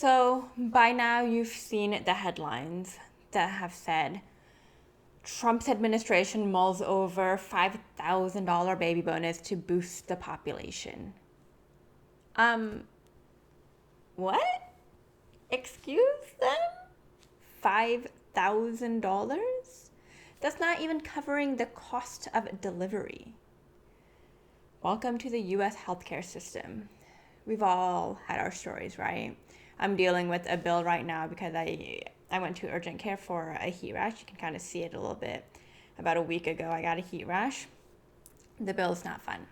So by now you've seen the headlines that have said Trump's administration mulls over $5,000 baby bonus to boost the population. What? Excuse them? $5,000? That's not even covering the cost of delivery. Welcome to the US healthcare system. We've all had our stories, right? I'm dealing with a bill right now because I went to urgent care for a heat rash. You can kind of see it a little bit. About a week ago, I got a heat rash. The bill's not fun.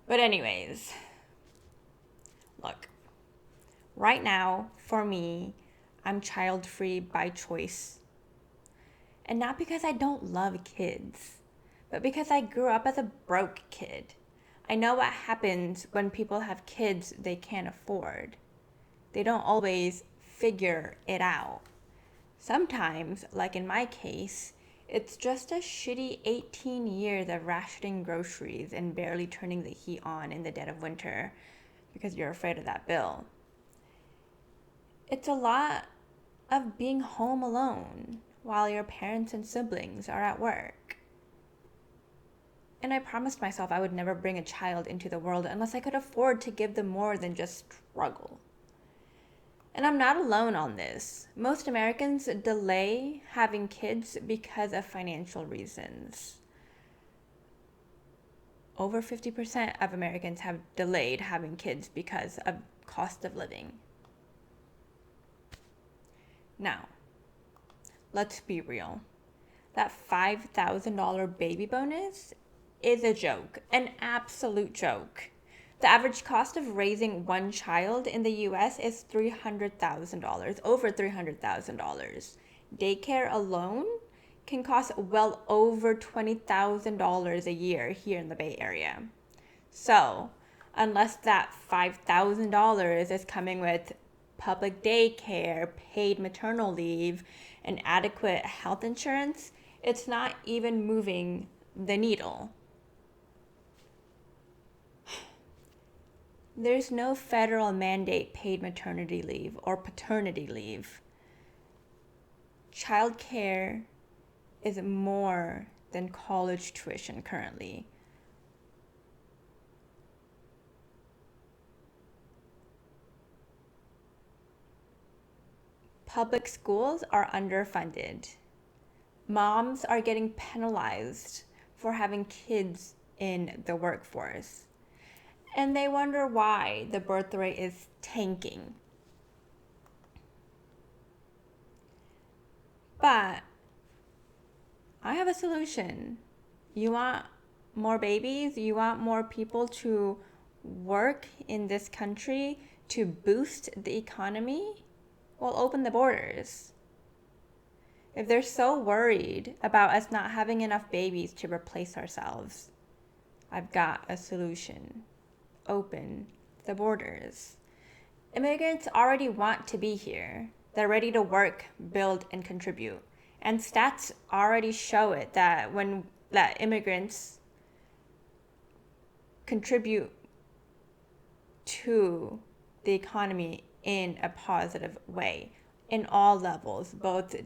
But anyways, look, right now, for me, I'm child-free by choice. And not because I don't love kids, but because I grew up as a broke kid. I know what happens when people have kids they can't afford. They don't always figure it out. Sometimes, like in my case, it's just a shitty 18 years of rationing groceries and barely turning the heat on in the dead of winter because you're afraid of that bill. It's a lot of being home alone while your parents and siblings are at work. And I promised myself I would never bring a child into the world unless I could afford to give them more than just struggle. And I'm not alone on this. Most Americans delay having kids because of financial reasons. Over 50% of Americans have delayed having kids because of cost of living. Now, let's be real. That $5,000 baby bonus is a joke, an absolute joke. The average cost of raising one child in the US is $300,000, over $300,000. Daycare alone can cost well over $20,000 a year here in the Bay Area. So, unless that $5,000 is coming with public daycare, paid maternal leave, and adequate health insurance, it's not even moving the needle. There's no federal mandate paid maternity leave or paternity leave. Childcare is more than college tuition currently. Public schools are underfunded. Moms are getting penalized for having kids in the workforce. And they wonder why the birth rate is tanking. But I have a solution. You want more babies? You want more people to work in this country to boost the economy? Well, open the borders. If they're so worried about us not having enough babies to replace ourselves, I've got a solution. Open the borders. Immigrants already want to be here. They're ready to work, build, and contribute. And stats already show it that immigrants contribute to the economy in a positive way in all levels, both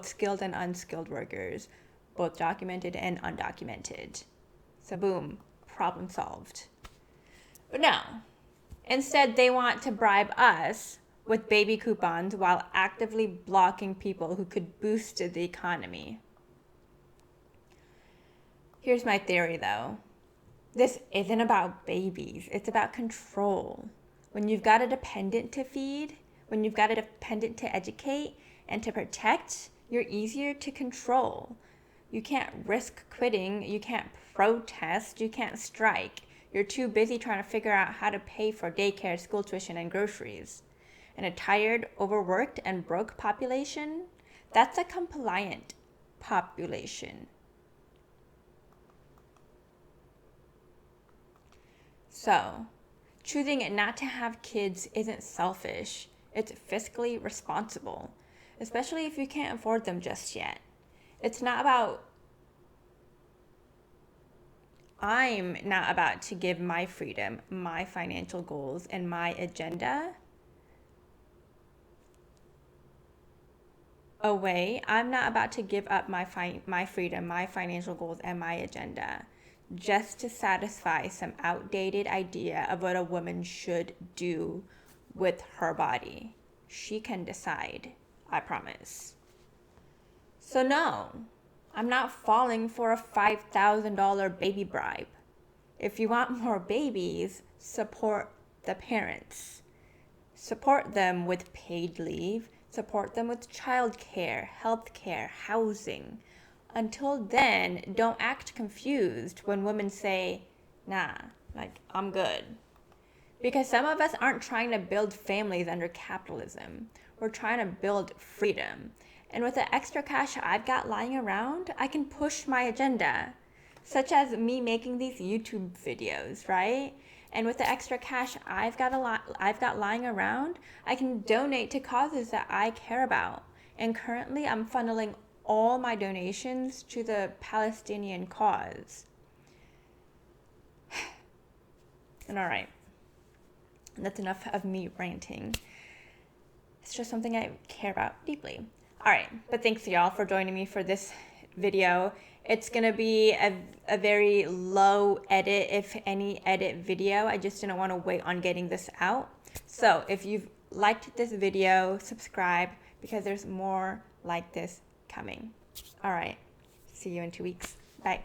skilled and unskilled workers, both documented and undocumented. So boom. Problem solved. But no, instead they want to bribe us with baby coupons while actively blocking people who could boost the economy. Here's my theory though. This isn't about babies, it's about control. When you've got a dependent to feed, when you've got a dependent to educate and to protect, you're easier to control. You can't risk quitting, you can't protest, you can't strike. You're too busy trying to figure out how to pay for daycare, school tuition, and groceries. And a tired, overworked, and broke population, that's a compliant population. So, choosing not to have kids isn't selfish, it's fiscally responsible, especially if you can't afford them just yet. It's not about I'm not about to give my freedom, my financial goals, and my agenda away. I'm not about to give up my freedom, my financial goals, and my agenda just to satisfy some outdated idea of what a woman should do with her body. She can decide, I promise. So no, I'm not falling for a $5,000 baby bribe. If you want more babies, support the parents. Support them with paid leave. Support them with childcare, healthcare, housing. Until then, don't act confused when women say, nah, like, I'm good. Because some of us aren't trying to build families under capitalism. We're trying to build freedom. And with the extra cash I've got lying around, I can push my agenda, such as me making these YouTube videos, right? And with the extra cash I've got lying around, I can donate to causes that I care about. And currently, I'm funneling all my donations to the Palestinian cause. And all right, that's enough of me ranting. It's just something I care about deeply. All right, but thanks y'all for joining me for this video. It's gonna be a very low edit, if any edit video. I just didn't want to wait on getting this out. So if you've liked this video, subscribe, because there's more like this coming. All right, see you in 2 weeks. Bye.